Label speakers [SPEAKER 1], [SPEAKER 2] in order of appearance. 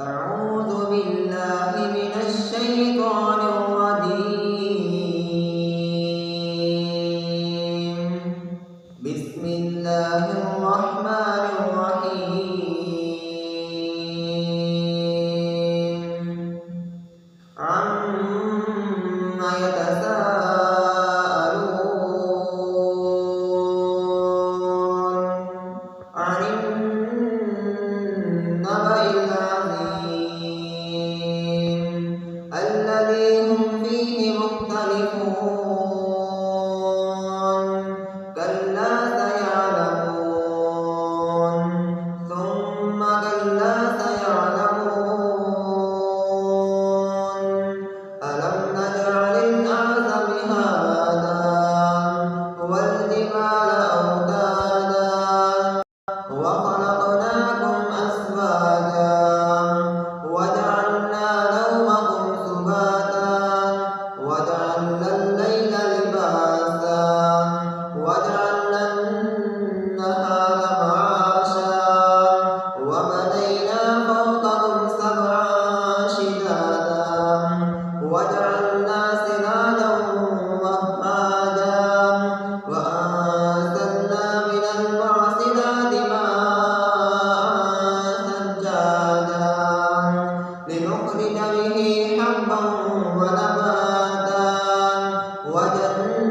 [SPEAKER 1] أعوذ بالله من الشيطان الرجيم. بسم الله الرحمن الرحيم. عما يتساءلون عن النبأ العظيم الذي هم فيه مختلفون. كلا سيعلمون ثم كلا سيعلمون. ألم نجعل الأرض مهادا والجبال أوتادا وخلقناكم أزواجا وجعلنا نومكم سباتا وجعلنا الليل لباسا وجعلنا النهار معاشا وبنينا فوقكم سبعا شدادا وجعلنا سراجا وهاجا وأنزلنا من المعصرات ماء ثجاجا لنخرج به حبا ونباتا وجنات